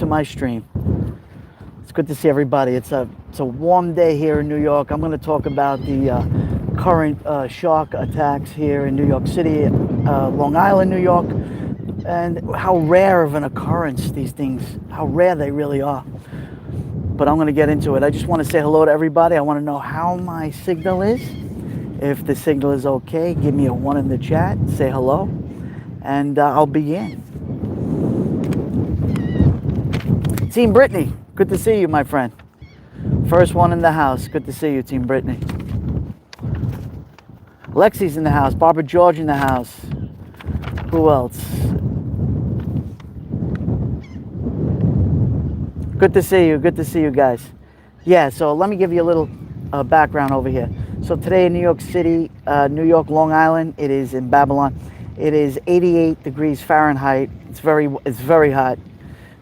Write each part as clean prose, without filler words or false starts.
to my stream. It's good to see everybody. It's a warm day here in New York. I'm going to talk about the current shark attacks here in New York City, Long Island, New York, and how rare of an occurrence these things, how rare they really are. But I'm going to get into it. I just want to say hello to everybody. I want to know how my signal is. If the signal is okay, give me a 1 in the chat, say hello, and I'll begin. Team Brittany, good to see you, my friend. First one in the house. Good to see you, Team Brittany. Lexi's in the house. Barbara George in the house. Who else? Good to see you. Good to see you guys. Yeah, so let me give you a little background over here. So today in New York City, New York, Long Island, it is in Babylon. It is 88 degrees Fahrenheit. It's very hot.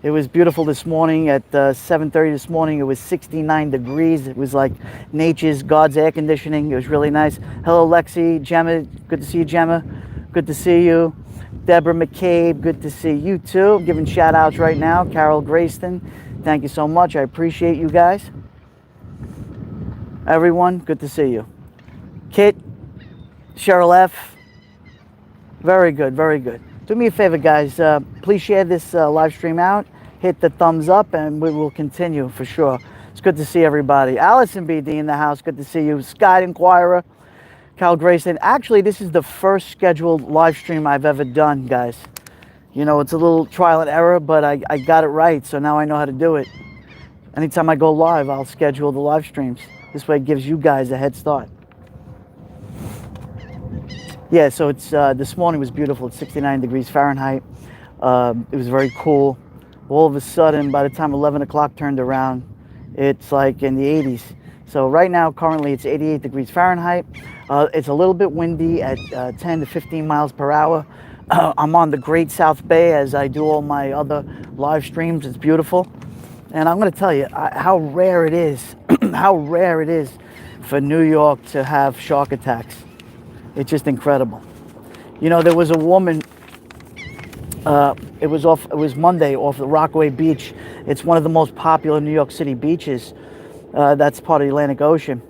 It was beautiful this morning at 7:30 this morning. It was 69 degrees. It was like nature's, God's air conditioning. It was really nice. Hello, Lexi, Gemma. Good to see you, Gemma. Good to see you. Deborah McCabe, good to see you too. I'm giving shout outs right now. Carol Grayston, thank you so much. I appreciate you guys. Everyone, good to see you. Kit, Cheryl F. Very good, very good. Do me a favor, guys. Please share this live stream out. Hit the thumbs up, and we will continue for sure. It's good to see everybody. Allison BD in the house. Good to see you. Sky Inquirer, Cal Grayson. Actually, this is the first scheduled live stream I've ever done, guys. You know, it's a little trial and error, but I got it right, so now I know how to do it. Anytime I go live, I'll schedule the live streams. This way it gives you guys a head start. Yeah, so it's this morning was beautiful. It's 69 degrees Fahrenheit. It was very cool. All of a sudden, by the time 11 o'clock turned around, it's like in the 80s. So right now, currently, it's 88 degrees Fahrenheit. It's a little bit windy at 10 to 15 miles per hour. I'm on the Great South Bay as I do all my other live streams. It's beautiful. And I'm going to tell you how rare it is, how rare it is for New York to have shark attacks. It's just incredible. You know, there was a woman, it was Monday off the Rockaway Beach. It's one of the most popular New York City beaches. That's part of the Atlantic Ocean.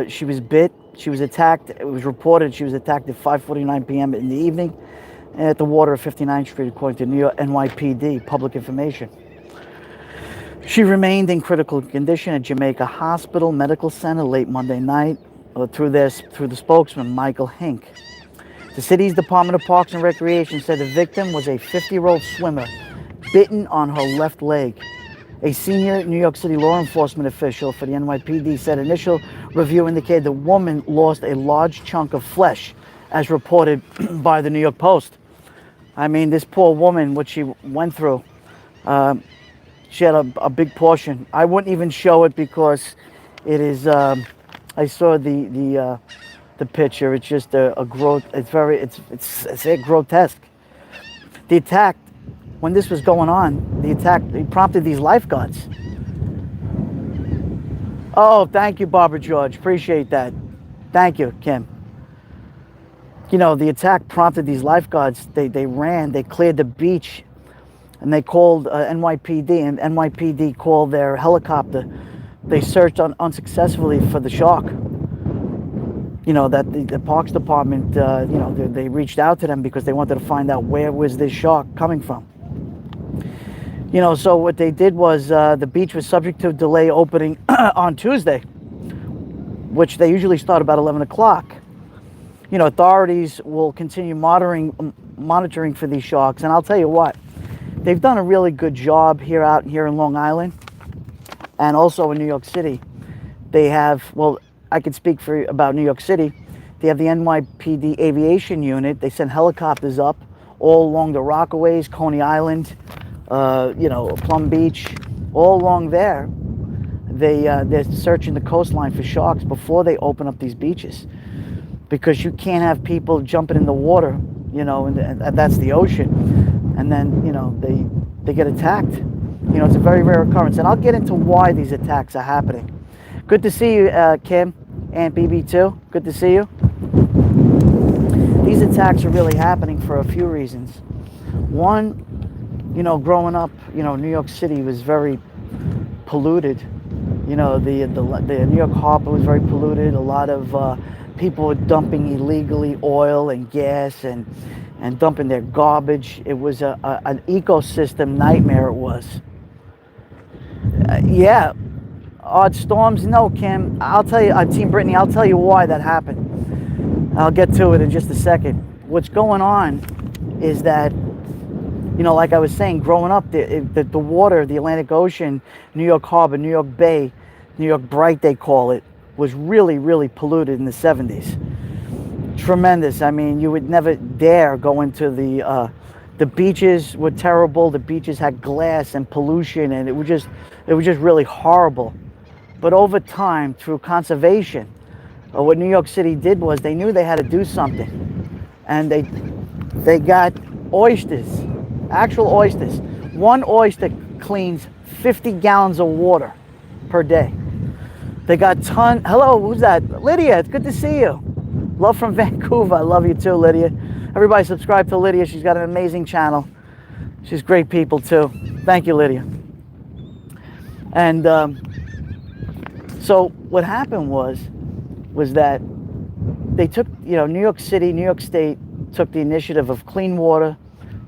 She was bit, she was attacked. It was reported she was attacked at 5:49 p.m. in the evening at the water of 59th Street, according to New York NYPD, public information. She remained in critical condition at Jamaica Hospital Medical Center late Monday night. Through the spokesman, Michael Hink. The city's Department of Parks and Recreation said the victim was a 50-year-old swimmer bitten on her left leg. A senior New York City law enforcement official for the NYPD said initial review indicated the woman lost a large chunk of flesh, as reported by the New York Post. I mean, this poor woman, what she went through, she had a big portion. I wouldn't even show it because it is... I saw the picture. It's just a growth. It's grotesque. The attack, when this was going on, it prompted these lifeguards. Oh, thank you, Barbara George. Appreciate that. Thank you, Kim. You know, the attack prompted these lifeguards. They ran. They cleared the beach, and they called NYPD, and NYPD called their helicopter. They searched unsuccessfully for the shark. You know, that the Parks Department, you know, they reached out to them because they wanted to find out where was this shark coming from. You know, so what they did was the beach was subject to delay opening on Tuesday, which they usually start about 11 o'clock. You know, authorities will continue monitoring for these sharks. And I'll tell you what, they've done a really good job here in Long Island. And also in New York City, they have, well, I could speak about New York City. They have the NYPD Aviation Unit. They send helicopters up all along the Rockaways, Coney Island, you know, Plum Beach, all along there. They're searching the coastline for sharks before they open up these beaches, because you can't have people jumping in the water, you know, and that's the ocean, and then, you know, they get attacked. You know, it's a very rare occurrence, and I'll get into why these attacks are happening. Good to see you, Kim, and BB2. Good to see you. These attacks are really happening for a few reasons. One, Growing up, New York City was very polluted. The New York Harbor was very polluted. A lot of people were dumping illegally oil and gas and dumping their garbage. It was an ecosystem nightmare. It was. Yeah, odd storms. No, Kim. I'll tell you, Team Brittany. I'll tell you why that happened. I'll get to it in just a second. What's going on is that, like I was saying, growing up, the water, the Atlantic Ocean, New York Harbor, New York Bay, New York Bright, they call it, was really, really polluted in the 70s. Tremendous. I mean, you would never dare go into the beaches were terrible. The beaches had glass and pollution, and it was just really horrible. But over time, through conservation, what New York City did was they knew they had to do something, and they got oysters, actual oysters. One oyster cleans 50 gallons of water per day. They got hello, who's that? Lydia, it's good to see you. Love from Vancouver. I love you too, Lydia. Everybody subscribe to Lydia. She's got an amazing channel. She's great people too. Thank you, Lydia. And so what happened was that they took, New York City, New York State took the initiative of clean water.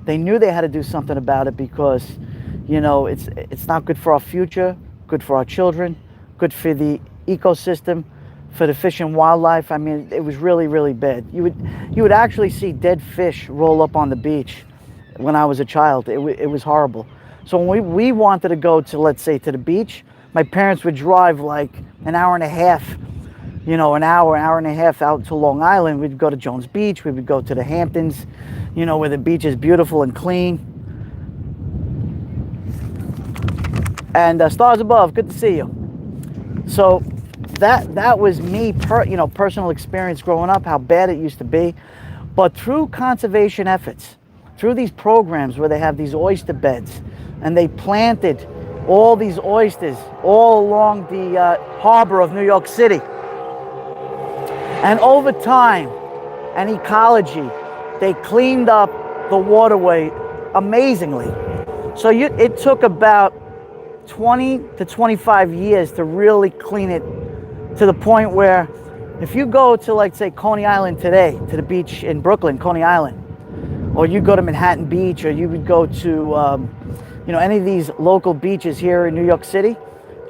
They knew they had to do something about it because, it's not good for our future, good for our children, good for the ecosystem, for the fish and wildlife. I mean, it was really, really bad. You would actually see dead fish roll up on the beach when I was a child. It was horrible. So when we wanted to go to, let's say, to the beach, my parents would drive like an hour and a half, an hour and a half out to Long Island. We'd go to Jones Beach. We would go to the Hamptons, where the beach is beautiful and clean. And stars above, good to see you. So that was me, personal experience growing up, how bad it used to be. But through conservation efforts, through these programs where they have these oyster beds, and they planted all these oysters all along the harbor of New York City. And over time, and Ecology, they cleaned up the waterway amazingly. So it took about 20 to 25 years to really clean it to the point where if you go to, like, say, Coney Island today, to the beach in Brooklyn, Coney Island, or you go to Manhattan Beach, or you would go to any of these local beaches here in New York City,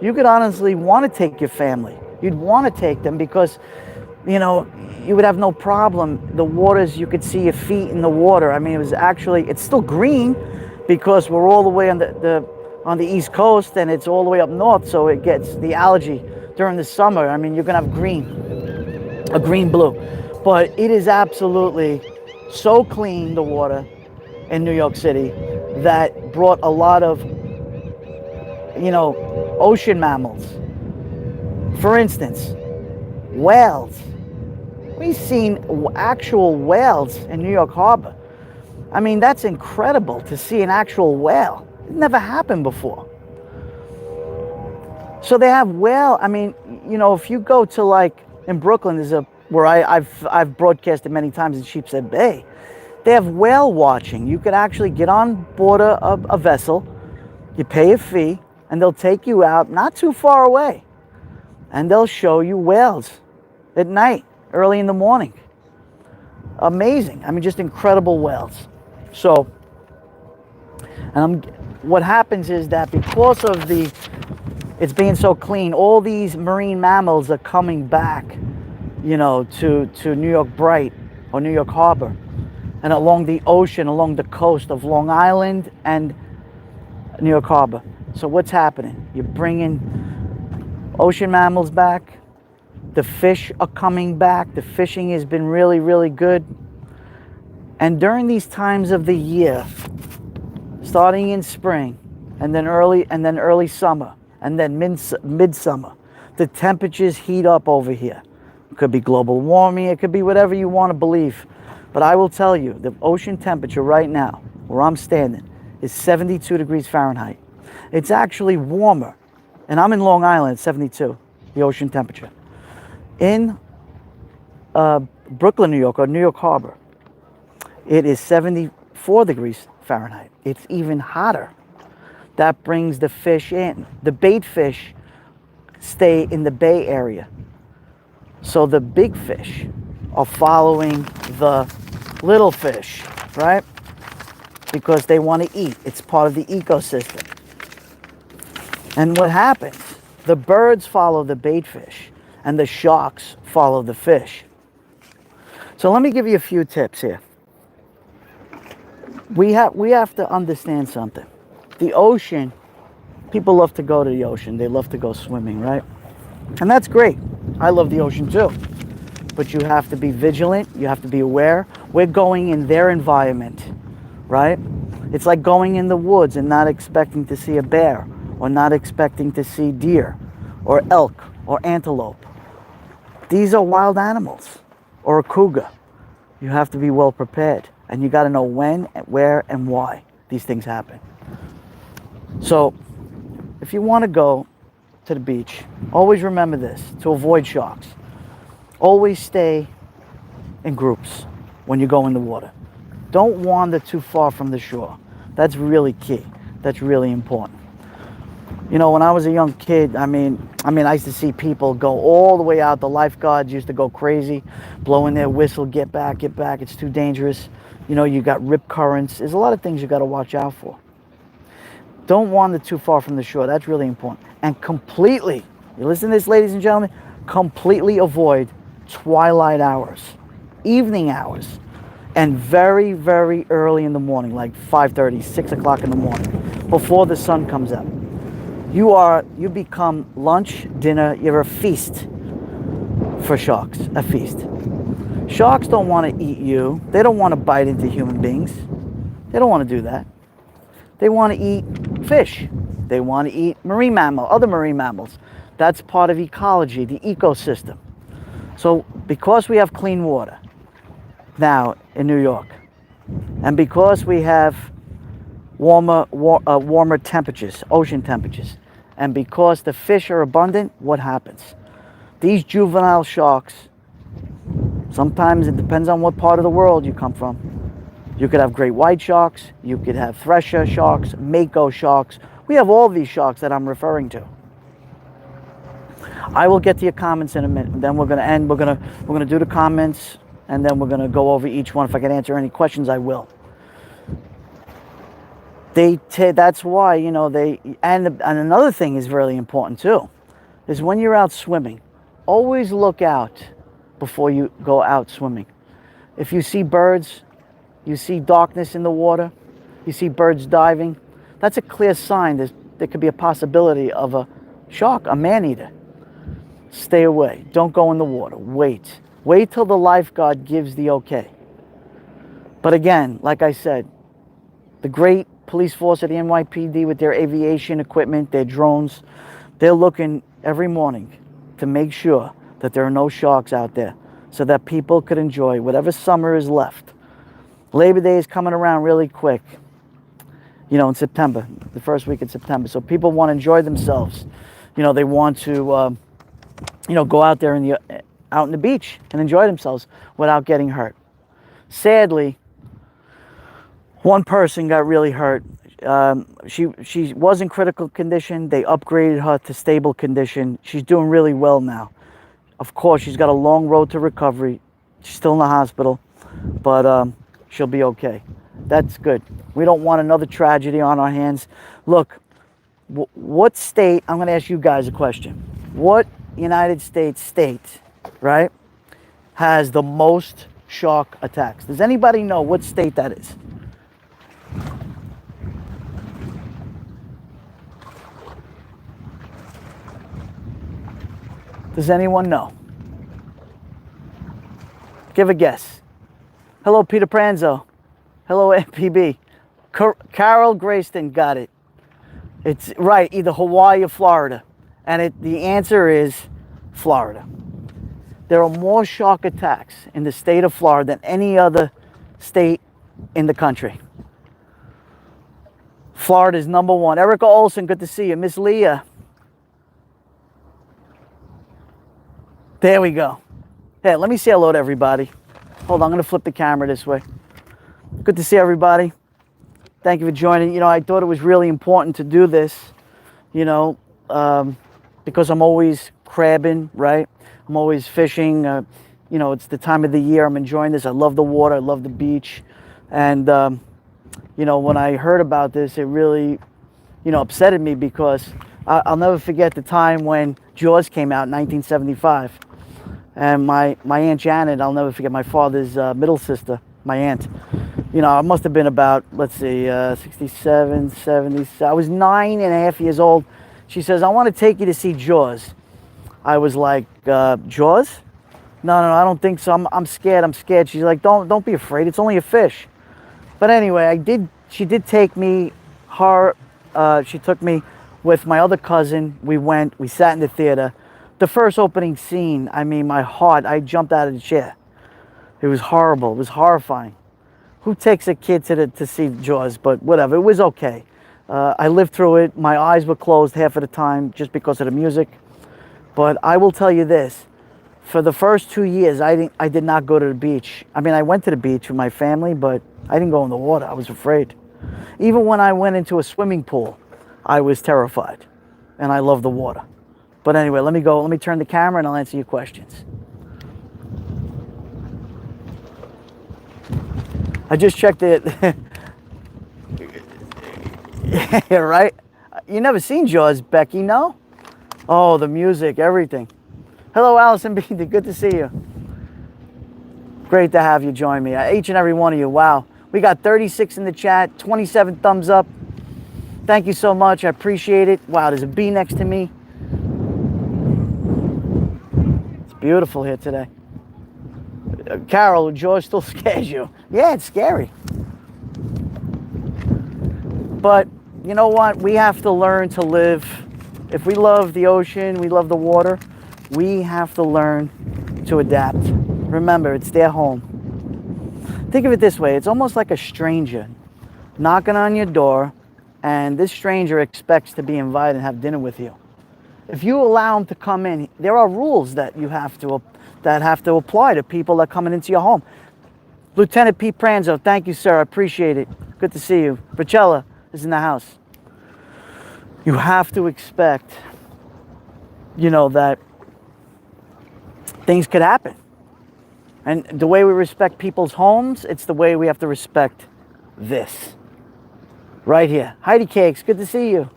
you could honestly want to take your family. You'd want to take them because, you would have no problem. The waters, you could see your feet in the water. I mean, it's still green because we're all the way on the East Coast, and it's all the way up north, so it gets the algae during the summer. I mean, you're gonna have a green blue, but it is absolutely so clean, the water in New York City, that brought a lot of ocean mammals. For instance, whales. We've seen actual whales in New York Harbor. I mean, that's incredible to see an actual whale. It never happened before. So they have whale. I mean, if you go to, like, in Brooklyn, where I've broadcasted many times in Sheepshead Bay, they have whale watching. You could actually get on board a vessel, you pay a fee, and they'll take you out not too far away, and they'll show you whales at night, early in the morning. Amazing. I mean, just incredible whales. So, what happens is that because of it's being so clean, all these marine mammals are coming back, to New York Bright or New York Harbor, and along the ocean, along the coast of Long Island and New York Harbor. So what's happening? You're bringing ocean mammals back. The fish are coming back. The fishing has been really, really good. And during these times of the year, starting in spring, and then early summer, and then midsummer, the temperatures heat up over here. It could be global warming. It could be whatever you want to believe. But I will tell you, the ocean temperature right now, where I'm standing, is 72 degrees Fahrenheit. It's actually warmer. And I'm in Long Island, 72, the ocean temperature. In Brooklyn, New York, or New York Harbor, it is 74 degrees Fahrenheit. It's even hotter. That brings the fish in. The bait fish stay in the Bay Area. So the big fish are following the little fish, right? Because they want to eat. It's part of the ecosystem. And what happens? The birds follow the bait fish and the sharks follow the fish. So let me give you a few tips here. We have to understand something. The ocean, people love to go to the ocean. They love to go swimming, right? And that's great. I love the ocean too. But you have to be vigilant. You have to be aware. We're going in their environment, right? It's like going in the woods and not expecting to see a bear, or not expecting to see deer or elk or antelope. These are wild animals, or a cougar. You have to be well prepared, and you got to know when, where, and why these things happen. So if you want to go to the beach, always remember this: to avoid sharks, always stay in groups when you go in the water. Don't wander too far from the shore. That's really key. That's really important. You know, when I was a young kid, I used to see people go all the way out. The lifeguards used to go crazy, blowing their whistle, get back, it's too dangerous. You know, you got rip currents. There's a lot of things you got to watch out for. Don't wander too far from the shore. That's really important. And completely, you listen to this, ladies and gentlemen, completely avoid twilight hours, evening hours, and very, very early in the morning, like 5:30, 6 o'clock in the morning, before the sun comes up. You become lunch, dinner, you're a feast for sharks, a feast. Sharks don't want to eat you. They don't want to bite into human beings. They don't want to do that. They want to eat fish. They want to eat other marine mammals. That's part of ecology, the ecosystem. So because we have clean water now in New York, and because we have warmer temperatures, ocean temperatures, and because the fish are abundant, what happens? These juvenile sharks, sometimes it depends on what part of the world you come from. You could have great white sharks, you could have thresher sharks, mako sharks. We have all these sharks that I'm referring to. I will get to your comments in a minute. Then we're going to end. We're going to do the comments, and then we're going to go over each one. If I can answer any questions, I will. That's why, you know, and another thing is really important too, is when you're out swimming, always look out before you go out swimming. If you see birds, you see darkness in the water, you see birds diving, that's a clear sign that there could be a possibility of a shark, a man-eater. Stay away. Don't go in the water. Wait till the lifeguard gives the okay. But again, like I said, the great police force at the NYPD with their aviation equipment, their drones, they're looking every morning to make sure that there are no sharks out there, so that people could enjoy whatever summer is left. Labor Day is coming around really quick, you know, in September, the first week in September. So people want to enjoy themselves. You know, they want to, go out there out in the beach and enjoy themselves without getting hurt. Sadly, one person got really hurt. She was in critical condition. They upgraded her to stable condition. She's doing really well now. Of course, she's got a long road to recovery. She's still in the hospital, but she'll be okay. That's good. We don't want another tragedy on our hands. Look, what state, I'm going to ask you guys a question. What United States state, right, has the most shark attacks? Does anybody know what state that is? Does anyone know? Give a guess. Hello, Peter Pranzo. Hello, MPB. Carol Grayston got it. It's right, either Hawaii or Florida. And the answer is Florida. There are more shark attacks in the state of Florida than any other state in the country. Florida is number one. Erica Olson, good to see you. Miss Leah. There we go. Hey, let me say hello to everybody. Hold on, I'm going to flip the camera this way. Good to see everybody. Thank you for joining. I thought it was really important to do this, you know, because I'm always crabbing, right? I'm always fishing. It's the time of the year. I'm enjoying this. I love the water. I love the beach. And, when I heard about this, it really, upsetted me because I'll never forget the time when Jaws came out in 1975. And my Aunt Janet, I'll never forget, my father's middle sister, my aunt. I must have been about, let's see, 67, 70. I was 9.5 years old. She says, I want to take you to see Jaws. I was like, Jaws? No, I don't think so. I'm scared. I'm scared. She's like, don't be afraid. It's only a fish. But anyway, she did take me, she took me with my other cousin. We sat in the theater. The first opening scene, I mean, I jumped out of the chair. It was horrible. It was horrifying. Who takes a kid to see Jaws? But whatever, it was okay. I lived through it. My eyes were closed half of the time just because of the music. But I will tell you this. For the first 2 years, I did not go to the beach. I mean, I went to the beach with my family, but I didn't go in the water. I was afraid. Even when I went into a swimming pool, I was terrified. And I love the water. But anyway, let me turn the camera and I'll answer your questions. I just checked it. Yeah, right? You never seen Jaws, Becky, no? Oh, the music, everything. Hello, Allison B. Good to see you. Great to have you join me. Each and every one of you. Wow. We got 36 in the chat, 27 thumbs up. Thank you so much. I appreciate it. Wow, there's a bee next to me. It's beautiful here today. Carol, Jaws still scares you. Yeah, it's scary. But you know what? We have to learn to live. If we love the ocean, we love the water, we have to learn to adapt. Remember, it's their home. Think of it this way. It's almost like a stranger knocking on your door, and this stranger expects to be invited and have dinner with you. If you allow him to come in, there are rules that have to apply to people that are coming into your home. Lieutenant Pete Pranzo, thank you, sir. I appreciate it. Good to see you. Bricella is in the house. You have to expect, that things could happen. And the way we respect people's homes, it's the way we have to respect this. Right here. Heidi Cakes, good to see you.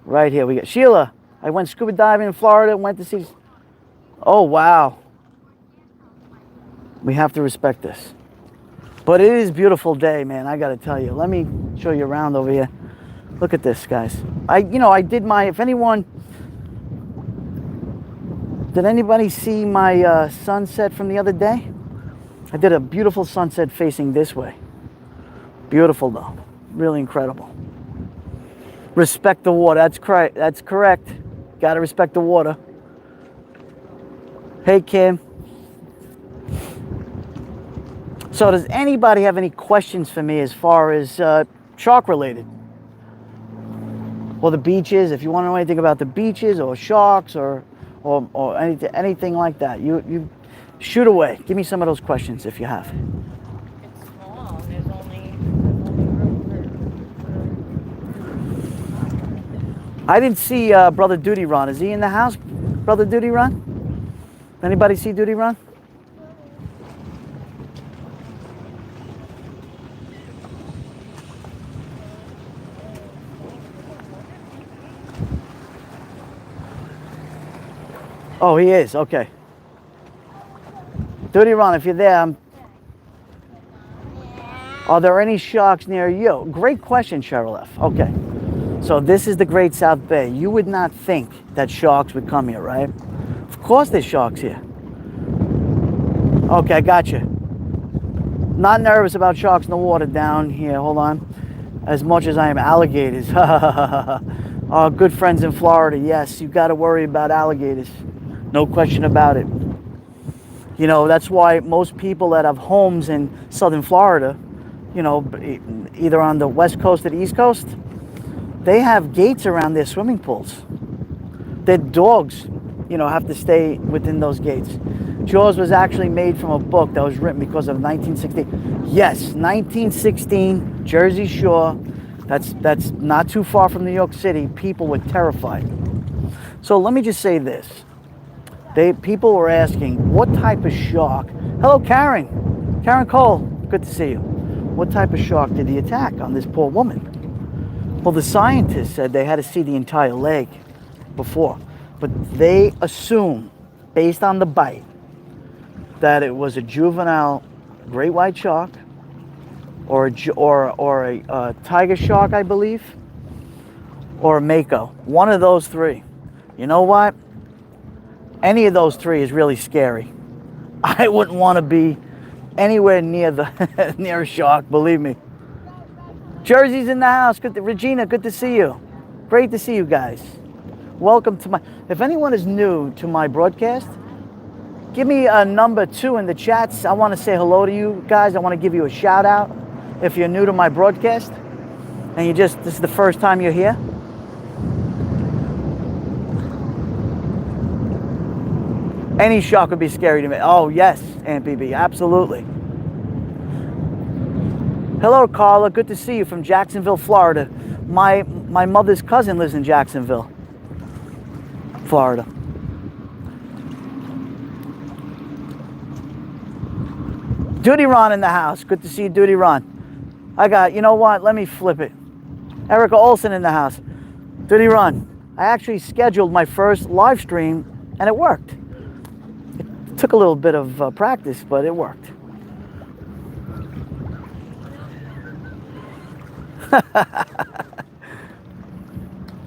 Right here we got Sheila. I went scuba diving in Florida, went to see. Oh, wow. We have to respect this. But it is a beautiful day, man. I got to tell you. Let me show you around over here. Look at this, guys. Did anybody see my sunset from the other day? I did a beautiful sunset facing this way. Beautiful, though. Really incredible. Respect the water. That's correct. Got to respect the water. Hey, Kim. So does anybody have any questions for me as far as shark related? Or the beaches, if you want to know anything about the beaches or sharks or anything like that, you shoot away. Give me some of those questions if you have. It's small. There's only room for. I didn't see Brother Duty Run. Is he in the house, Brother Duty Run? Anybody see Duty Run? Oh, he is. Okay. Duty Run, if you're there, are there any sharks near you? Great question, Cheryl F. Okay. So this is the Great South Bay. You would not think that sharks would come here, right? Of course there's sharks here. Okay, I got you. Not nervous about sharks in the water down here. Hold on. As much as I am alligators. Our good friends in Florida, yes, you got to worry about alligators. No question about it. That's why most people that have homes in southern Florida, either on the west coast or the east coast, they have gates around their swimming pools. Their dogs, have to stay within those gates. Jaws was actually made from a book that was written because of 1916. Yes, 1916, Jersey Shore. That's not too far from New York City. People were terrified. So let me just say this. People were asking, what type of shark? Hello, Karen. Karen Cole, good to see you. What type of shark did he attack on this poor woman? Well, the scientists said they had to see the entire leg before, but they assume, based on the bite, that it was a juvenile great white shark or a tiger shark, I believe, or a mako. One of those three. You know what? Any of those three is really scary. I wouldn't want to be anywhere near near a shark, believe me. Jersey's in the house. Regina, good to see you. Great to see you guys. Welcome to if anyone is new to my broadcast, give me a number 2 in the chats. I want to say hello to you guys. I want to give you a shout out if you're new to my broadcast and this is the first time you're here. Any shark would be scary to me. Oh yes, Aunt BB, absolutely. Hello, Carla. Good to see you from Jacksonville, Florida. My mother's cousin lives in Jacksonville, Florida. Duty Ron in the house. Good to see you, Duty Ron. You know what? Let me flip it. Erica Olson in the house. Duty Ron. I actually scheduled my first live stream and it worked. It took a little bit of practice, but it worked.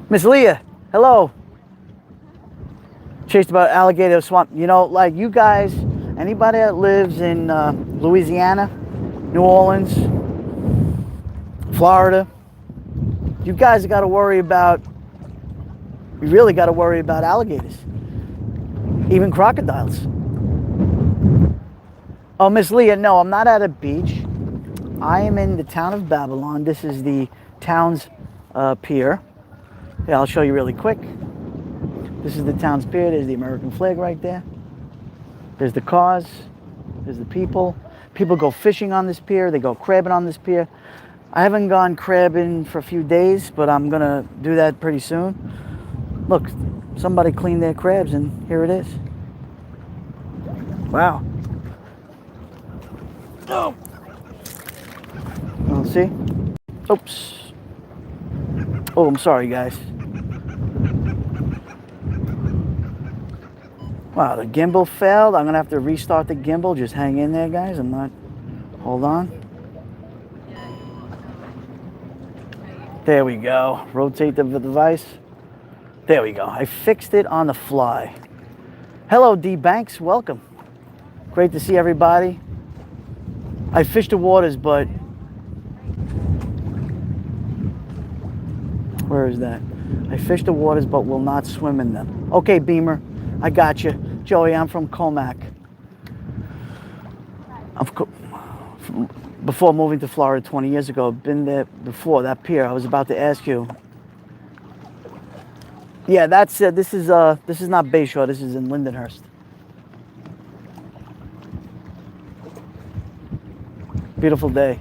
Miss Leah, hello. Chased about alligator swamp. You know, like you guys, anybody that lives in Louisiana, New Orleans, Florida, you guys got to worry about, you really got to worry about alligators, even crocodiles. Oh, Miss Leah, no, I'm not at a beach. I am in the town of Babylon. This is the town's pier. Yeah, I'll show you really quick. This is the town's pier. There's the American flag right there. There's the cars. There's the people. People go fishing on this pier. They go crabbing on this pier. I haven't gone crabbing for a few days, but I'm going to do that pretty soon. Look, somebody cleaned their crabs, and here it is. Wow. Oh. Let's see. Oops. Oh, I'm sorry, guys. Wow, the gimbal failed. I'm going to have to restart the gimbal. Just hang in there, guys. Hold on. There we go. Rotate the device. There we go. I fixed it on the fly. Hello, D Banks. Welcome. Great to see everybody. I fished the waters, but where is that? I fished the waters, but will not swim in them. Okay, Beamer, I got you. Joey, I'm from Comac. Before moving to Florida 20 years ago, I've been there before, that pier. I was about to ask you. Yeah, that's it. This is not Bayshore. This is in Lindenhurst. Beautiful day.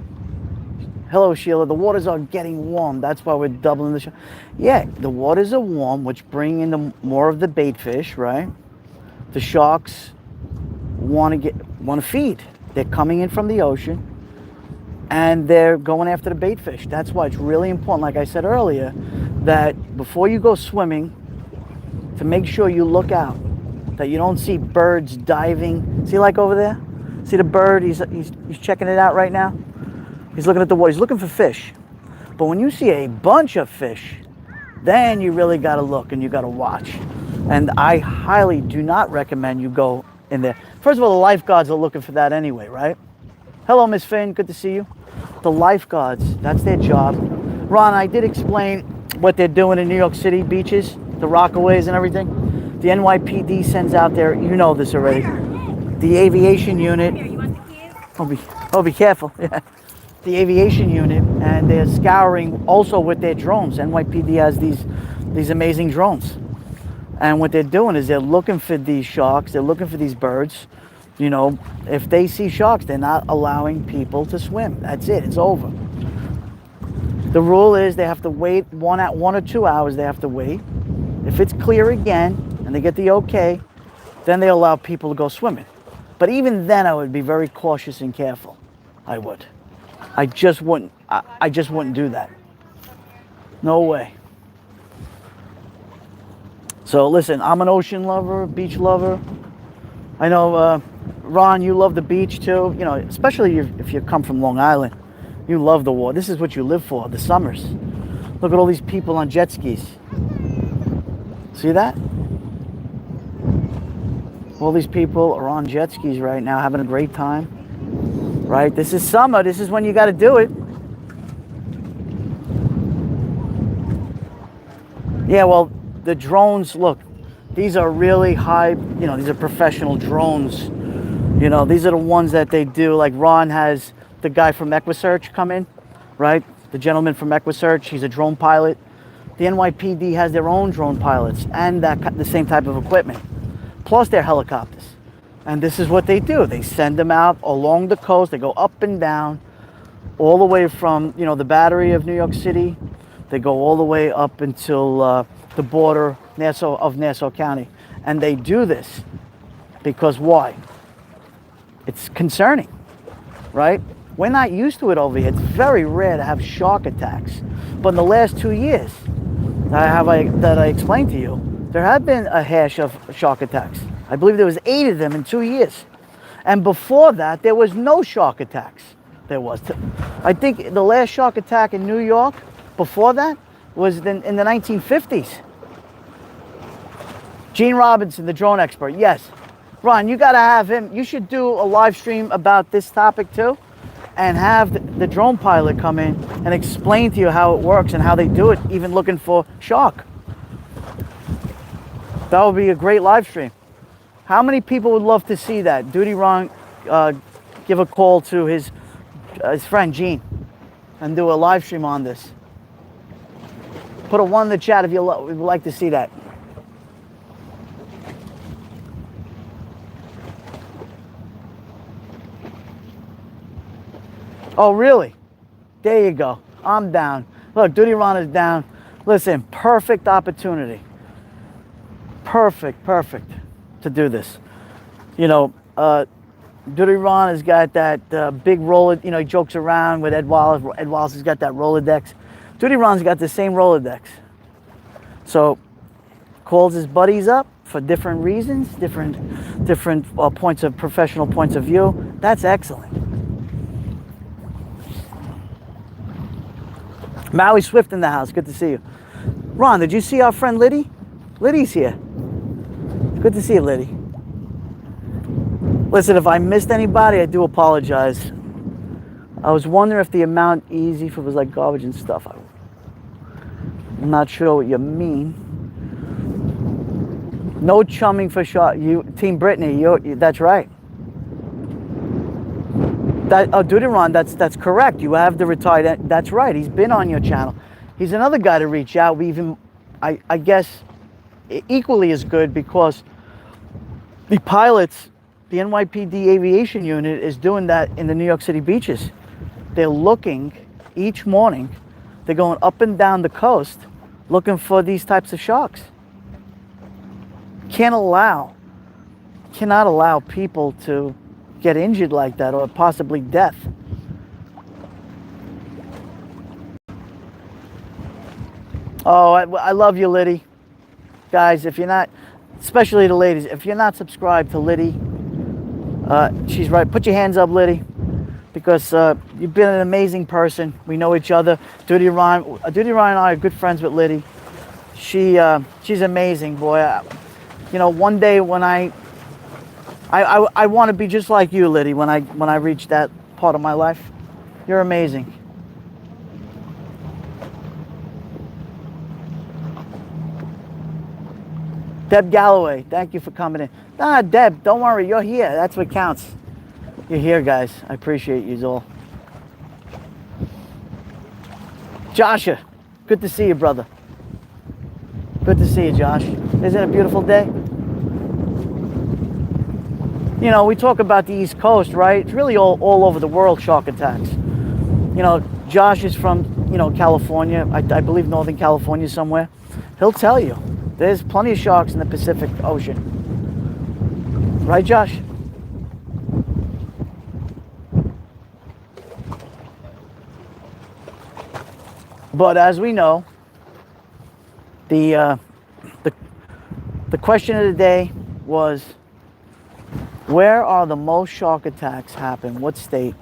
Hello, Sheila. The waters are getting warm. That's why we're doubling the show. Yeah, the waters are warm, which bring in more of the bait fish, right? The sharks want to feed. They're coming in from the ocean, and they're going after the bait fish. That's why it's really important, like I said earlier, that before you go swimming, to make sure you look out, that you don't see birds diving. See, like over there? See the bird? He's checking it out right now. He's looking at the water. He's looking for fish. But when you see a bunch of fish, then you really got to look and you got to watch. And I highly do not recommend you go in there. First of all, the lifeguards are looking for that anyway, right? Hello, Miss Finn. Good to see you. The lifeguards, that's their job. Ron, I did explain what they're doing in New York City beaches, the Rockaways and everything. The NYPD sends out there, you know this already, the aviation unit. Here, you want the keys? Be careful. Yeah. The aviation unit, and they're scouring also with their drones. NYPD has these amazing drones. And what they're doing is they're looking for these sharks, they're looking for these birds. You know, if they see sharks, they're not allowing people to swim. That's it, it's over. The rule is they have to wait 1 or 2 hours. They have to wait. If it's clear again and they get the okay, then they allow people to go swimming. But even then, I would be very cautious and careful. I would. I just wouldn't. I just wouldn't do that. No way. So listen, I'm an ocean lover, beach lover. I know, Ron, you love the beach too. You know, especially if you come from Long Island, you love the water. This is what you live for, the summers. Look at all these people on jet skis. See that? All these people are on jet skis right now, having a great time. Right? This is summer. This is when you got to do it. Yeah, well, the drones, look, these are really high, you know, these are professional drones. You know, these are the ones that they do. Like Ron has the guy from Equisearch come in, right? The gentleman from Equisearch, he's a drone pilot. The NYPD has their own drone pilots and the same type of equipment, plus their helicopters. And this is what they do. They send them out along the coast. They go up and down, all the way from, you know, the Battery of New York City. They go all the way up until the border of Nassau County. And they do this because why? It's concerning, right? We're not used to it over here. It's very rare to have shark attacks. But in the last 2 years that I explained to you, there have been a hash of shark attacks. I believe there was 8 of them in 2 years. And before that, there was no shark attacks. I think the last shark attack in New York before that was in the 1950s. Gene Robinson, the drone expert, yes. Ron, you got to have him. You should do a live stream about this topic too, and have the drone pilot come in and explain to you how it works and how they do it, even looking for shark. That would be a great live stream. How many people would love to see that? Duty Ron, give a call to his friend Gene and do a live stream on this. Put a 1 in the chat if you would like to see that. Oh, really? There you go. I'm down. Look, Duty Ron is down. Listen, perfect opportunity. Perfect to do this. You know, Duty Ron has got that big roller, you know, he jokes around with Ed Wallace. Ed Wallace has got that Rolodex. Duty Ron's got the same Rolodex. So, calls his buddies up for different reasons, different professional points of view. That's excellent. Maui Swift in the house. Good to see you. Ron, did you see our friend Liddy? Liddy's here. Good to see you, Liddy. Listen, if I missed anybody, I do apologize. I was wondering if the amount easy, if it was like garbage and stuff. I'm not sure what you mean. No chumming for shark. Team Brittany, that's right. Duty Ron, that's correct. You have the retired. That's right. He's been on your channel. He's another guy to reach out. I guess, equally as good because the pilots, the NYPD aviation unit is doing that in the New York City beaches. They're looking each morning. They're going up and down the coast looking for these types of sharks. Cannot allow people to get injured like that or possibly death. Oh, I love you, Liddy. Guys, if you're not, especially the ladies, if you're not subscribed to Liddy, she's right. Put your hands up, Liddy, because you've been an amazing person. We know each other. Duty Ron and I are good friends with Liddy. She's amazing, boy. You know, one day when I want to be just like you, Liddy, when I reach that part of my life. You're amazing. Deb Galloway, thank you for coming in. Nah, Deb, don't worry, you're here. That's what counts. You're here, guys. I appreciate you all. Joshua, good to see you, brother. Good to see you, Josh. Isn't it a beautiful day? You know, we talk about the East Coast, right? It's really all over the world, shark attacks. You know, Josh is from California, I believe Northern California somewhere, he'll tell you there's plenty of sharks in the Pacific Ocean. Right, Josh? But as we know, the question of the day was, where are the most shark attacks happen? What state?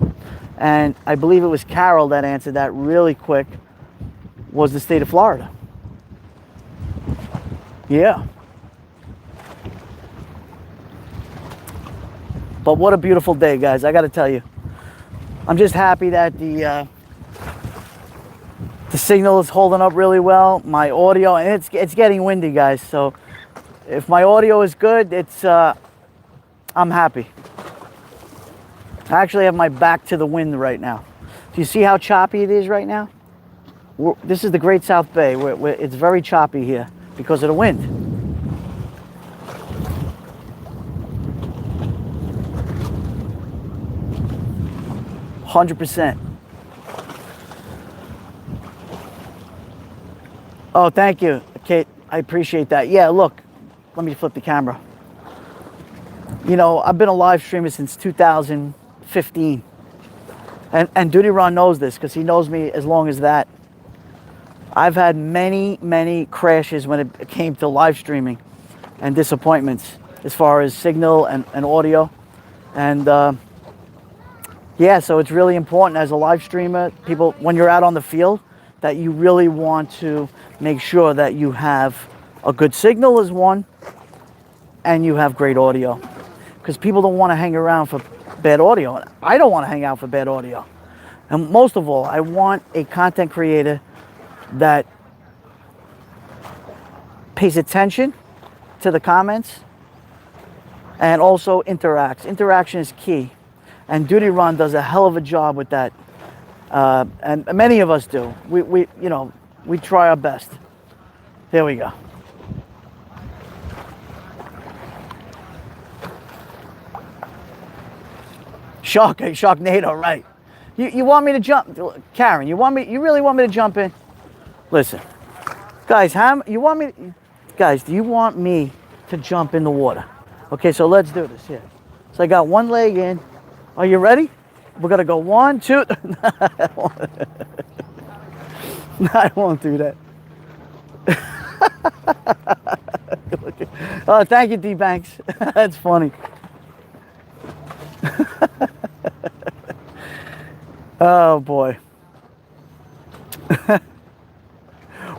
And I believe it was Carol that answered that really quick. Was the state of Florida. Yeah. But what a beautiful day, guys. I got to tell you. I'm just happy that the signal is holding up really well. My audio, and it's getting windy, guys. So if my audio is good, I'm happy. I actually have my back to the wind right now. Do you see how choppy it is right now? This is the Great South Bay, where it's very choppy here because of the wind. %. Oh, thank you, Kate. I appreciate that. Yeah, look, let me flip the camera. I've been a live streamer since 2015. And Duty Ron knows this because he knows me as long as that. I've had many, many crashes when it came to live streaming and disappointments as far as signal and audio. And yeah, so it's really important as a live streamer, people, when you're out on the field, that you really want to make sure that you have a good signal is one, and you have great audio. Because people don't want to hang around for bad audio. I don't want to hang out for bad audio. And most of all, I want a content creator that pays attention to the comments and also interacts. Interaction is key. And Duty Run does a hell of a job with that. And many of us do. We try our best. There we go. Sharknado, right. You want me to jump? Karen, you really want me to jump in? Listen, guys, do you want me to jump in the water? Okay, so let's do this here. So I got one leg in. Are you ready? We're gonna go 1, 2. No, I won't do that. Oh, thank you, D Banks. That's funny. Oh boy.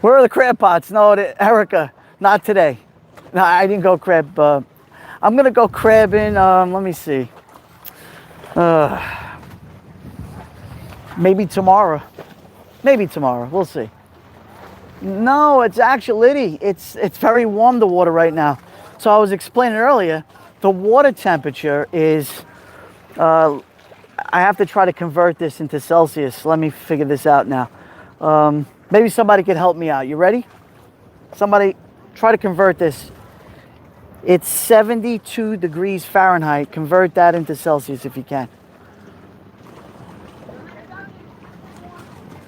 Where are the crab pots? No, Erica, not today. No, I didn't go crab. I'm gonna go crabbing. Let me see. Maybe tomorrow. We'll see. No, it's actually it's very warm, the water right now. So I was explaining earlier, the water temperature is. I have to try to convert this into Celsius. Let me figure this out now. Maybe somebody could help me out. You ready? Somebody try to convert this. It's 72 degrees Fahrenheit. Convert that into Celsius if you can.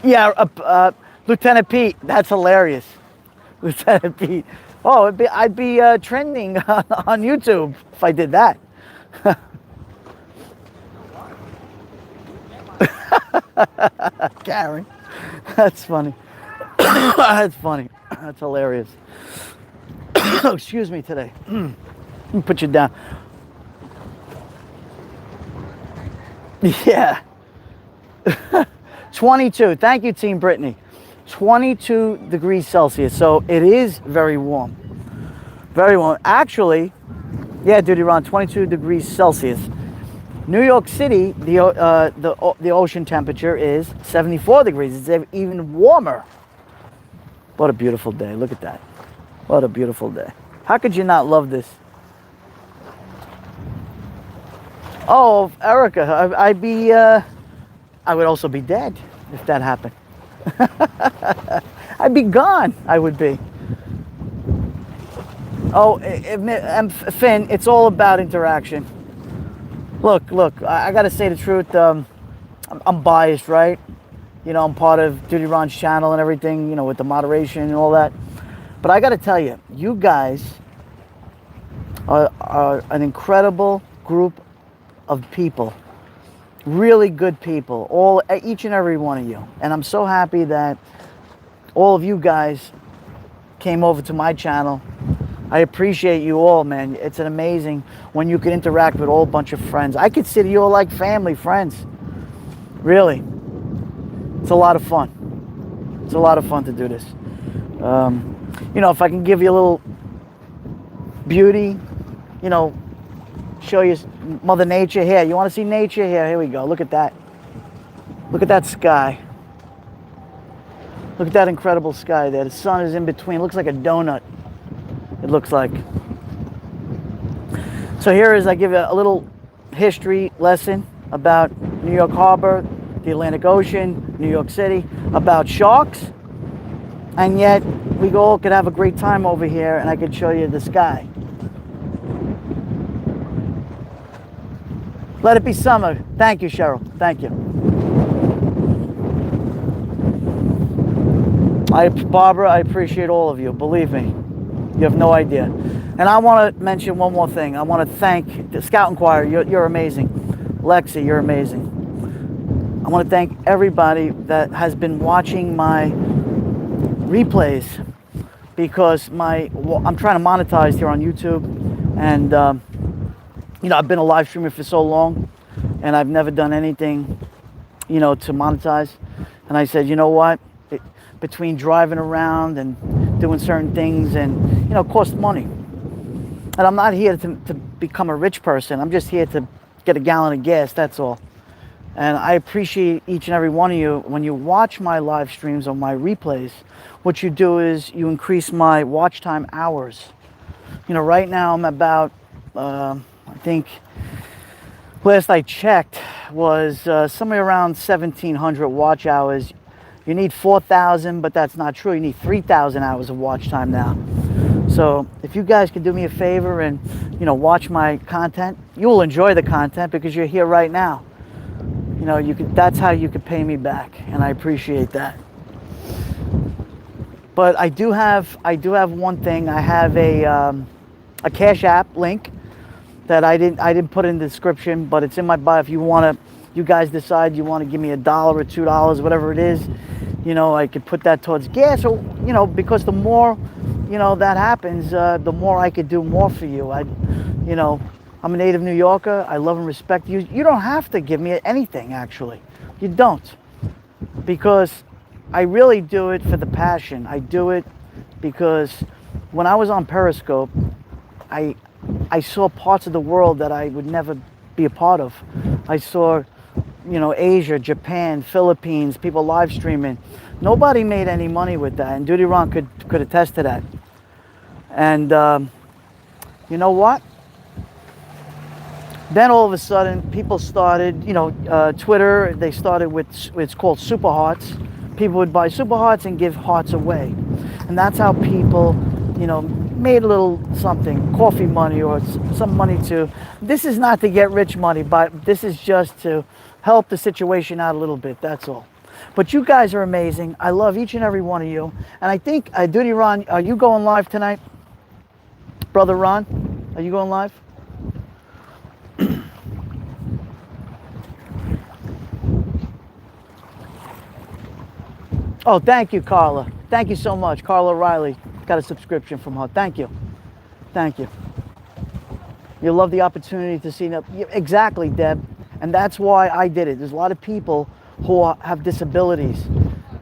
Yeah, Lieutenant Pete. That's hilarious. Lieutenant Pete. Oh, I'd be trending on YouTube if I did that. Karen. That's funny. That's funny. That's hilarious. Excuse me today. Let me put you down. Yeah. 22. Thank you, Team Brittany. 22 degrees Celsius. So it is very warm. Very warm. Actually, yeah, Duty Ron, 22 degrees Celsius. New York City, the ocean temperature is 74 degrees. It's even warmer. What a beautiful day. Look at that. What a beautiful day. How could you not love this? Oh, Erica, I would also be dead if that happened. I'd be gone. I would be. Oh, Finn, it's all about interaction. Look, I gotta say the truth. I'm biased, right? I'm part of Duty Ron's channel and everything, with the moderation and all that. But I got to tell you, you guys are an incredible group of people, really good people, each and every one of you. And I'm so happy that all of you guys came over to my channel. I appreciate you all, man. It's an amazing when you can interact with a whole bunch of friends. I consider you all like family, friends. Really. It's a lot of fun. It's a lot of fun to do this. If I can give you a little beauty, you know, show you Mother Nature here. You want to see nature? Here we go. Look at that. Look at that sky. Look at that incredible sky there. The sun is in between. It looks like a donut. It looks like. So here is, I give you a little history lesson about New York Harbor, the Atlantic Ocean, New York City, about sharks. And yet, we all could have a great time over here, and I could show you the sky. Let it be summer. Thank you, Cheryl. Thank you. Barbara, I appreciate all of you. Believe me, you have no idea. And I want to mention one more thing. I want to thank the Scout Inquirer. You're amazing. Lexi, you're amazing. I want to thank everybody that has been watching my replays, because I'm trying to monetize here on YouTube, and I've been a live streamer for so long, and I've never done anything, to monetize. And I said, you know what? Between driving around and doing certain things, and it costs money. And I'm not here to become a rich person. I'm just here to get a gallon of gas. That's all. And I appreciate each and every one of you. When you watch my live streams or my replays, what you do is you increase my watch time hours. Right now I'm about, I think, last I checked was somewhere around 1,700 watch hours. You need 4,000, but that's not true. You need 3,000 hours of watch time now. So if you guys can do me a favor and, watch my content, you will enjoy the content because you're here right now. That's how you could pay me back, and I appreciate that. But I do have one thing. I have a Cash App link that I didn't put in the description, but it's in my bio. If you guys decide you want to give me $1 or $2, whatever it is, I could put that towards gas, or because the more that happens, the more I could do more for you. I'm a native New Yorker. I love and respect you. You don't have to give me anything, actually. You don't. Because I really do it for the passion. I do it because when I was on Periscope, I saw parts of the world that I would never be a part of. I saw, Asia, Japan, Philippines, people live streaming. Nobody made any money with that, and Duty Ron could attest to that. And you know what? Then all of a sudden, people started, Twitter, they started with, it's called Super Hearts. People would buy Super Hearts and give hearts away. And that's how people, made a little something, coffee money or some money this is not to get rich money, but this is just to help the situation out a little bit, that's all. But you guys are amazing. I love each and every one of you. And I think, Duty Ron, are you going live tonight? Brother Ron, are you going live? Oh, thank you, Carla. Thank you so much. Carla Riley got a subscription from her. Thank you. Thank you. You love the opportunity to see that. Exactly, Deb. And that's why I did it. There's a lot of people who have disabilities,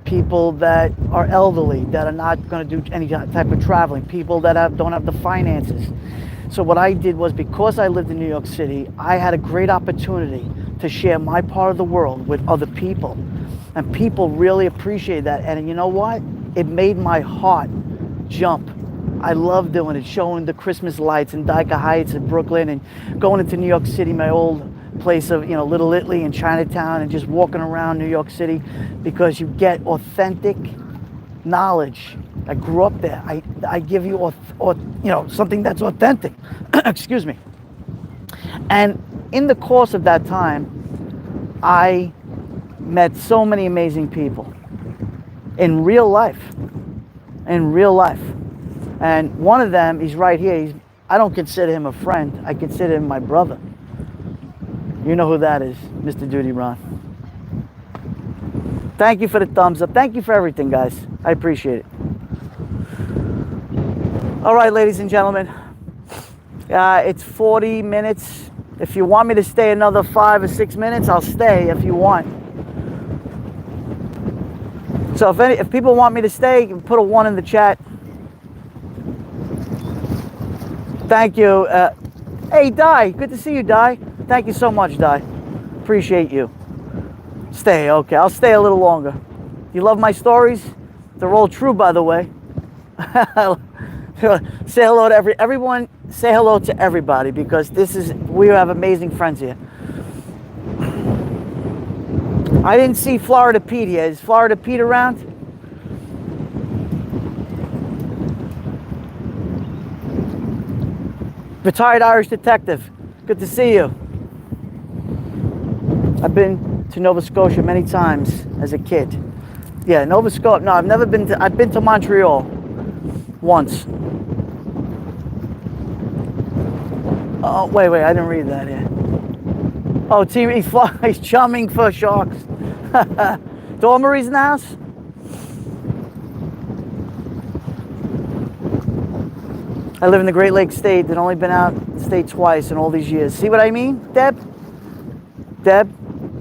people that are elderly, that are not going to do any type of traveling, people that don't have the finances. So what I did was, because I lived in New York City, I had a great opportunity to share my part of the world with other people. And people really appreciate that. And you know what? It made my heart jump. I love doing it, showing the Christmas lights in Dyker Heights in Brooklyn, and going into New York City, my old place of, Little Italy and Chinatown, and just walking around New York City, because you get authentic knowledge. I grew up there. I give you, something that's authentic. Excuse me. And in the course of that time, I met so many amazing people in real life. In real life. And one of them, he's right here. I don't consider him a friend. I consider him my brother. You know who that is, Mr. Duty Ron. Thank you for the thumbs up. Thank you for everything, guys. I appreciate it. All right, ladies and gentlemen. It's 40 minutes. If you want me to stay another 5 or 6 minutes, I'll stay if you want. So if people want me to stay, put a 1 in the chat. Thank you. Hey, Di. Good to see you, Di. Thank you so much, Di. Appreciate you. Stay. Okay, I'll stay a little longer. You love my stories? They're all true, by the way. Say hello to everyone. Say hello to everybody because we have amazing friends here. I didn't see Florida Pete here. Is Florida Pete around? Retired Irish detective. Good to see you. I've been to Nova Scotia many times as a kid. Yeah, Nova Scotia. No, I've never been to. I've been to Montreal once. Oh, wait, I didn't read that here. Oh, he's chumming for sharks. Dormarie's in the house? I live in the Great Lakes State. I've only been out of state twice in all these years. See what I mean, Deb? Deb,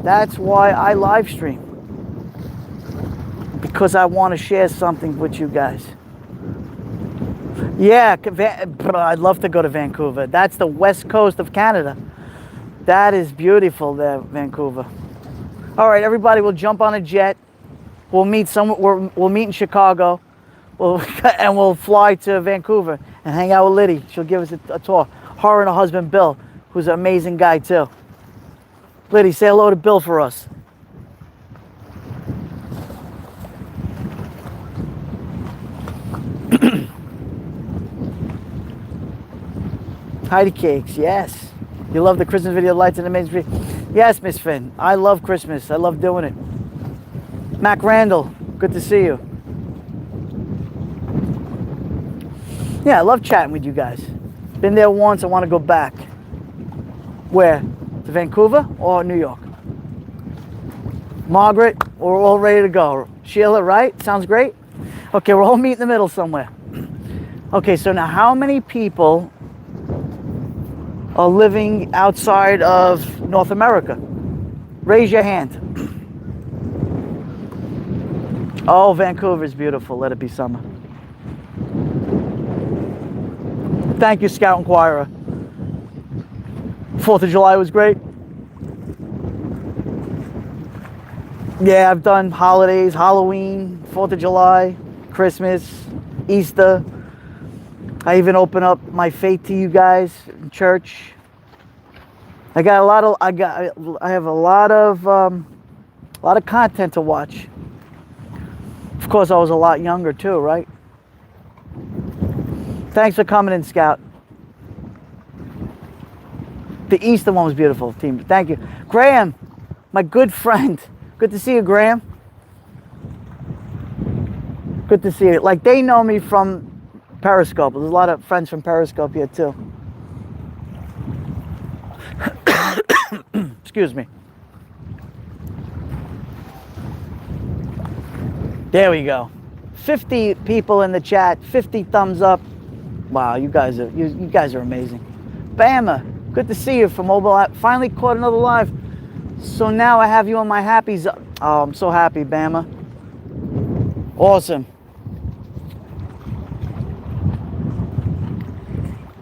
that's why I live stream. Because I want to share something with you guys. Yeah, I'd love to go to Vancouver. That's the west coast of Canada. That is beautiful there, Vancouver. All right, everybody, we'll jump on a jet. We'll meet we'll meet in Chicago. And we'll fly to Vancouver and hang out with Liddy. She'll give us a tour. Her and her husband, Bill, who's an amazing guy, too. Liddy, say hello to Bill for us. Heidi Cakes, yes. You love the Christmas video lights and amazing tree. Yes, Miss Finn. I love Christmas. I love doing it. Mac Randall, good to see you. Yeah, I love chatting with you guys. Been there once. I want to go back. Where? To Vancouver or New York? Margaret, we're all ready to go. Sheila, right? Sounds great. Okay, we'll all meet in the middle somewhere. Okay, so now how many people are living outside of North America? Raise your hand. Oh, Vancouver's beautiful. Let it be summer. Thank you, Scout Inquirer. 4th of July was great. Yeah, I've done holidays, Halloween, 4th of July, Christmas, Easter. I even open up my faith to you guys in church. I have a lot of content to watch. Of course, I was a lot younger too, right? Thanks for coming in, Scout. The Easter one was beautiful, team. Thank you. Graham, my good friend. Good to see you, Graham. Good to see you. Like, they know me from Periscope. There's a lot of friends from Periscope here, too. Excuse me. There we go. 50 people in the chat, 50 thumbs up. Wow, you guys are amazing. Bama, good to see you from mobile app. Finally caught another live. So now I have you on my happy zone. Oh, I'm so happy, Bama. Awesome.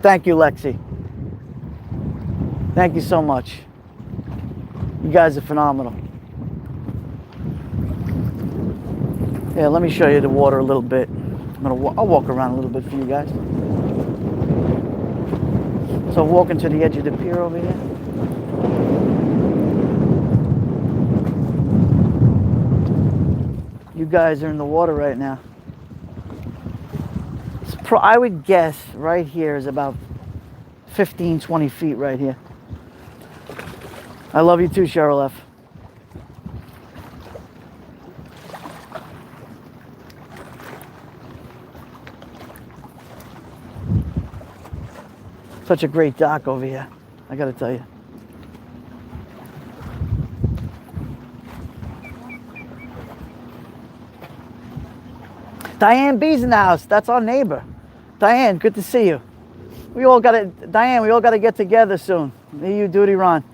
Thank you, Lexi. Thank you so much. You guys are phenomenal. Yeah, let me show you the water a little bit. I'll walk around a little bit for you guys. So walking to the edge of the pier over here. You guys are in the water right now. I would guess right here is about 15, 20 feet right here. I love you too, Cheryl F. Such a great dock over here, I gotta tell you. Diane B's in the house. That's our neighbor. Diane, good to see you. Diane, we all gotta get together soon. Me, you, Duty, Ron.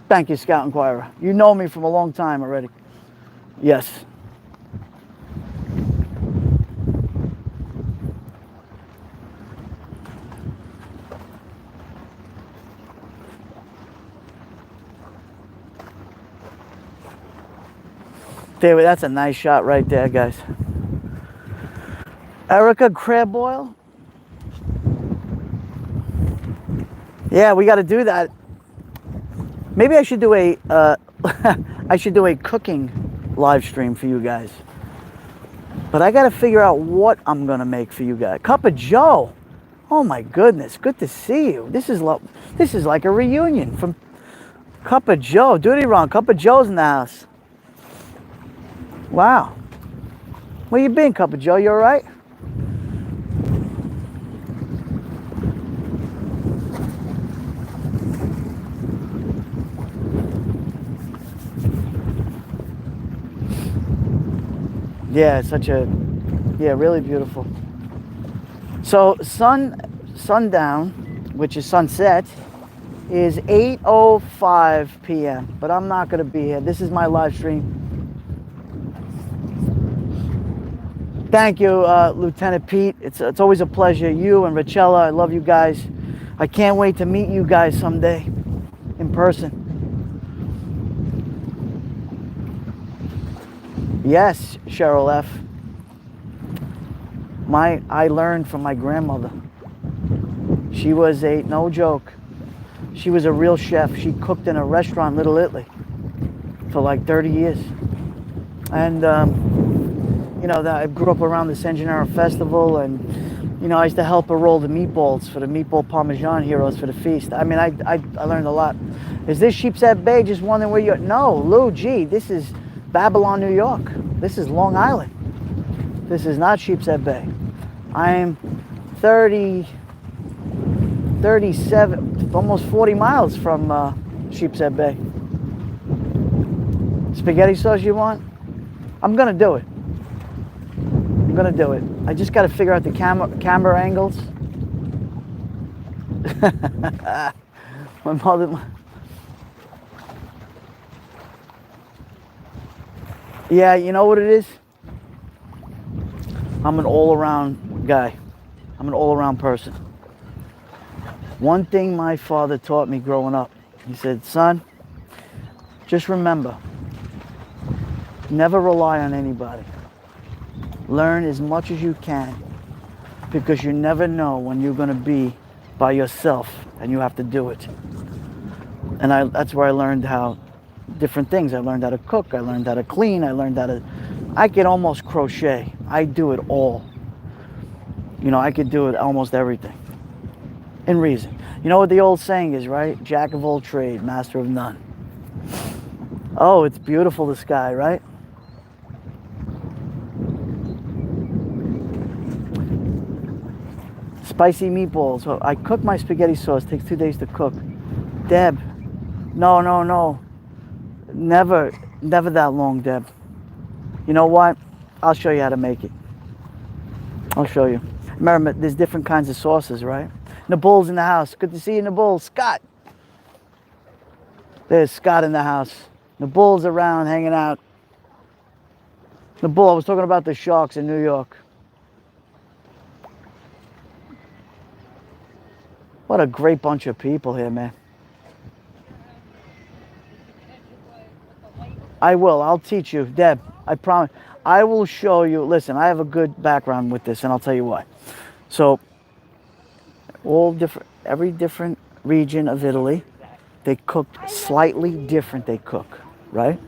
Thank you, Scout Inquirer. You know me from a long time already. Yes. David, that's a nice shot right there, guys. Erica, crab boil? Yeah, we got to do that. Maybe I should do a I should do a cooking live stream for you guys. But I got to figure out what I'm gonna make for you guys. Cup of Joe. Oh my goodness, good to see you. This is like a reunion from Cup of Joe. Duty Wrong. Cup of Joe's in the house. Wow. Where you been, Cup of Joe? You all right? Yeah, really beautiful. So sundown, which is sunset, is 8:05 p.m. But I'm not gonna be here. This is my live stream. Thank you, Lieutenant Pete. It's always a pleasure. You and Richella, I love you guys. I can't wait to meet you guys someday in person. Yes, Cheryl F. I learned from my grandmother. She was no joke, she was a real chef. She cooked in a restaurant, Little Italy, for like 30 years. And I grew up around the San Gennaro Festival, and I used to help her roll the meatballs for the meatball parmesan heroes for the feast. I mean, I learned a lot. Is this Sheepshead Bay? Just wondering where you're... No, Lou, gee, this is Babylon, New York. This is Long Island. This is not Sheepshead Bay. I'm 37, almost 40 miles from Sheepshead Bay. Spaghetti sauce you want? I'm gonna do it. I just got to figure out the camera angles. My mother. Yeah, you know what it is? I'm an all-around guy. I'm an all-around person. One thing my father taught me growing up, he said, son, just remember, never rely on anybody. Learn as much as you can, because you never know when you're going to be by yourself and you have to do it. And that's where I learned how different things. I learned how to cook. I learned how to clean. I could almost crochet. I do it all. I could do it almost everything. In reason. You know what the old saying is, right? Jack of all trade, master of none. Oh, it's beautiful, the sky, right? Spicy meatballs. So I cook my spaghetti sauce. Takes 2 days to cook. Deb, no. Never that long, Deb. You know what? I'll show you how to make it. I'll show you. Remember, there's different kinds of sauces, right? Nabul's in the house. Good to see you, Nabul. Scott. There's Scott in the house. Nabul's around, hanging out. Nabul, I was talking about the sharks in New York. What a great bunch of people here, man. I will. I'll teach you. Deb, I promise. I will show you. Listen, I have a good background with this, and I'll tell you why. So, every different region of Italy, they cook slightly different. They cook, right?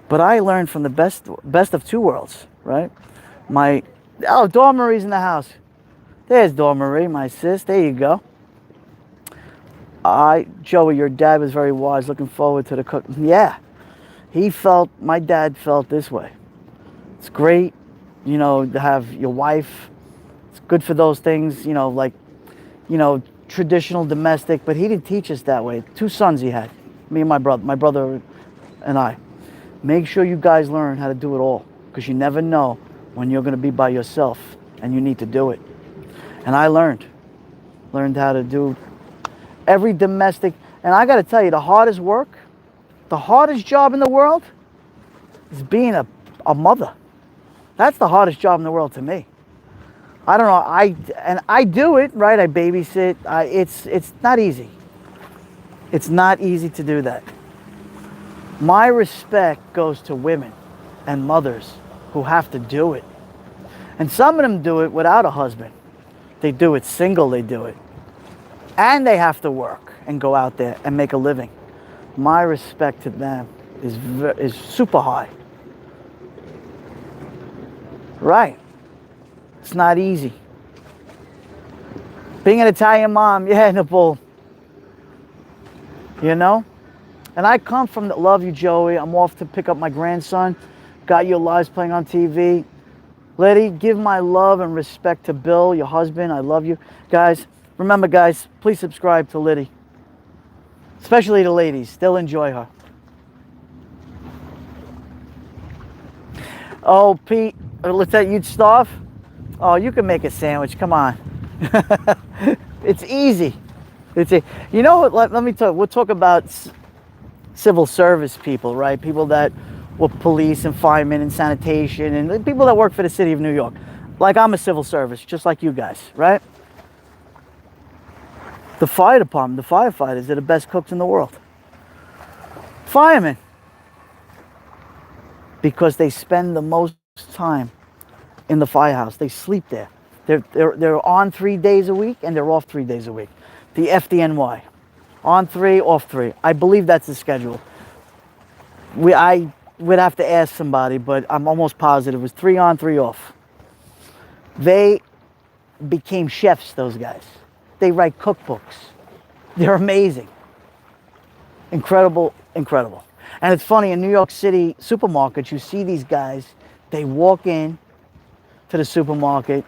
But I learned from the best of two worlds, right? Dawn Marie's in the house. There's Dawn Marie, my sis. There you go. Joey, your dad was very wise. Looking forward to the cook. Yeah, my dad felt this way. It's great, to have your wife. good for those things, like, traditional domestic, but he didn't teach us that way. 2 sons he had, me and my brother and I. Make sure you guys learn how to do it all, because you never know when you're going to be by yourself and you need to do it. And I learned how to do every domestic. And I got to tell you, the hardest work, the hardest job in the world is being a mother. That's the hardest job in the world to me. I don't know. I do it, right? I babysit. It's not easy. It's not easy to do that. My respect goes to women and mothers who have to do it. And some of them do it without a husband. They do it single, they do it. And they have to work and go out there and make a living. My respect to them is super high. Right. It's not easy. Being an Italian mom, yeah, Nicole. And I come from the, love you, Joey. I'm off to pick up my grandson. Got Your Lives playing on TV. Letty, give my love and respect to Bill, your husband. I love you. Guys, remember, guys, please subscribe to Liddy. Especially the ladies. They'll enjoy her. Oh, Pete, let's let you starve. Oh, you can make a sandwich. Come on. It's easy. You know what? Let me talk. We'll talk about civil service people, right? People that were police and firemen and sanitation and people that work for the city of New York. Like I'm a civil service, just like you guys, right? The fire department, the firefighters, they're the best cooks in the world. Firemen. Because they spend the most time in the firehouse. They sleep there. They're on 3 days a week and they're off 3 days a week. The FDNY. On 3, off 3. I believe that's the schedule. I would have to ask somebody, but I'm almost positive it was 3 on, 3 off. They became chefs, those guys. They write cookbooks. They're amazing. Incredible, incredible. And it's funny, in New York City supermarkets, you see these guys, they walk in to the supermarket,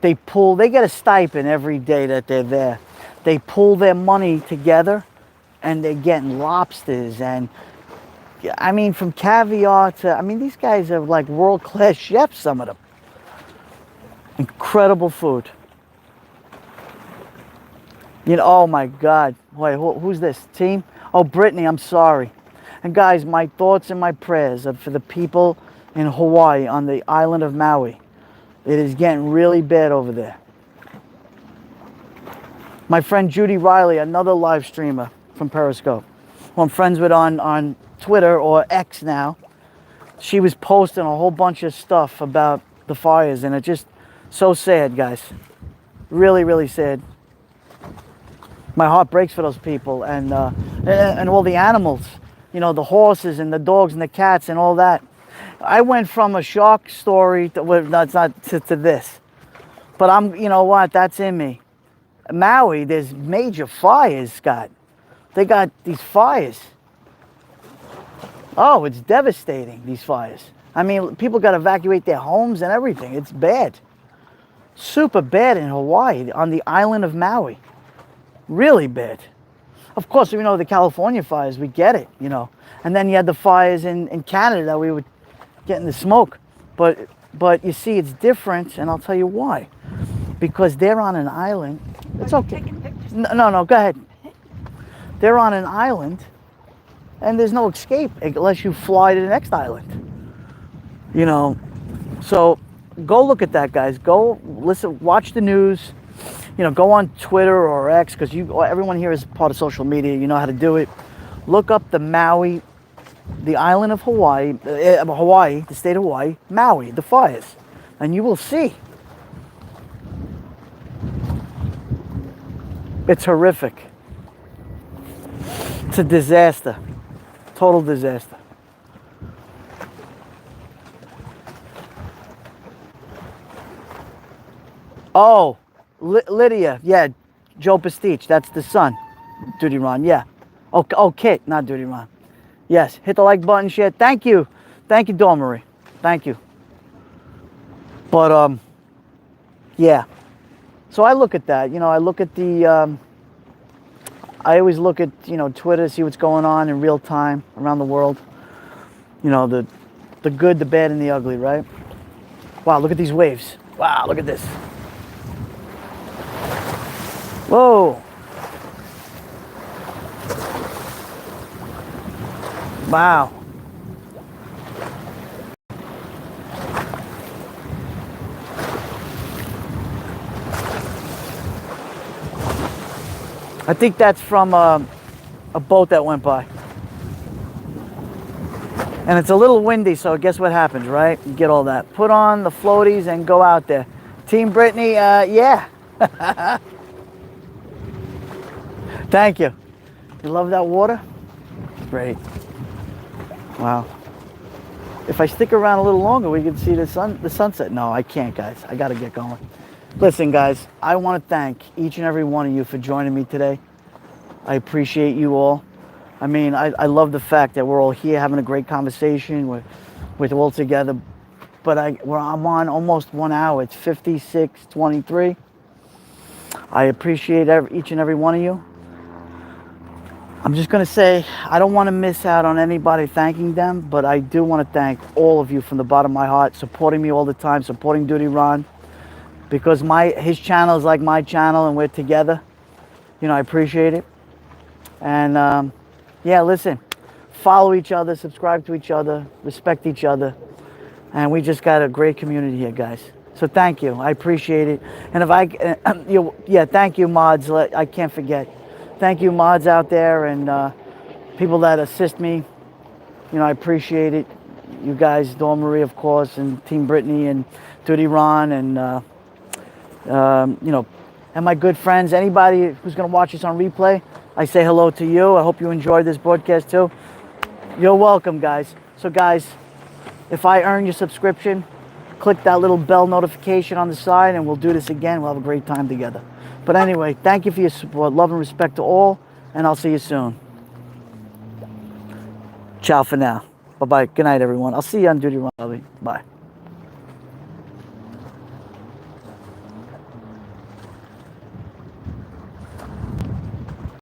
they get a stipend every day that they're there. They pull their money together and they're getting lobsters and, from caviar to, these guys are like world-class chefs, some of them. Incredible food. Oh my God. Wait, who's this? Team? Oh, Brittany, I'm sorry. And guys, my thoughts and my prayers are for the people in Hawaii on the island of Maui. It is getting really bad over there. My friend Judy Riley, another live streamer from Periscope, who I'm friends with on Twitter or X now, she was posting a whole bunch of stuff about the fires, and it's just so sad, guys. Really, really sad. My heart breaks for those people and all the animals, the horses and the dogs and the cats and all that. I went from a shark story to, well, no, it's not to this, but that's in me. Maui, there's major fires, Scott. They got these fires. Oh, it's devastating, these fires. People got to evacuate their homes and everything. It's bad. Super bad in Hawaii, on the island of Maui. Really bad. Of course, the California fires, we get it, And then you had the fires in Canada that we would get in the smoke. But you see, it's different, and I'll tell you why. Because they're on an island. It's okay. No, go ahead. They're on an island, and there's no escape unless you fly to the next island. So go look at that, guys. Go listen, watch the news. Go on Twitter or X, because everyone here is part of social media. You know how to do it. Look up the Maui, the island of Hawaii, the state of Hawaii, Maui, the fires, and you will see. It's horrific. It's a disaster. Total disaster. Oh, Lydia, yeah, Joe Pastich, that's the son. Duty Ron, yeah. Oh, Kit, not Duty Ron. Yes, hit the like button, share. Thank you, Dawn Marie. Thank you. But yeah, So I look at that. I look at I always look at Twitter, see what's going on in real time around the world. The good, the bad, and the ugly, right? Wow, look at these waves. Wow, look at this. Whoa. Wow. I think that's from a boat that went by. And it's a little windy, so guess what happens, right? You get all that. Put on the floaties and go out there. Team Brittany, yeah. Thank you. You love that water? Great. Wow. If I stick around a little longer, we can see the sunset. No, I can't, guys. I got to get going. Listen, guys, I want to thank each and every one of you for joining me today. I appreciate you all. I mean, I love the fact that we're all here having a great conversation. We're all together. But I'm on almost 1 hour. It's 56:23. I appreciate each and every one of you. I'm just going to say, I don't want to miss out on anybody thanking them, but I do want to thank all of you from the bottom of my heart, supporting me all the time, supporting Duty Ron, because his channel is like my channel and we're together. I appreciate it. And yeah, listen, follow each other, subscribe to each other, respect each other. And we just got a great community here, guys. So thank you. I appreciate it. And thank you, mods. I can't forget. Thank you, mods out there and people that assist me. I appreciate it. You guys, Dawn Marie, of course, and Team Brittany and Duty Ron and, and my good friends. Anybody who's going to watch this on replay, I say hello to you. I hope you enjoyed this broadcast too. You're welcome, guys. So, guys, if I earn your subscription, click that little bell notification on the side and we'll do this again. We'll have a great time together. But anyway, thank you for your support. Love and respect to all, and I'll see you soon. Ciao for now. Bye-bye. Good night, everyone. I'll see you on Duty Run. Bye.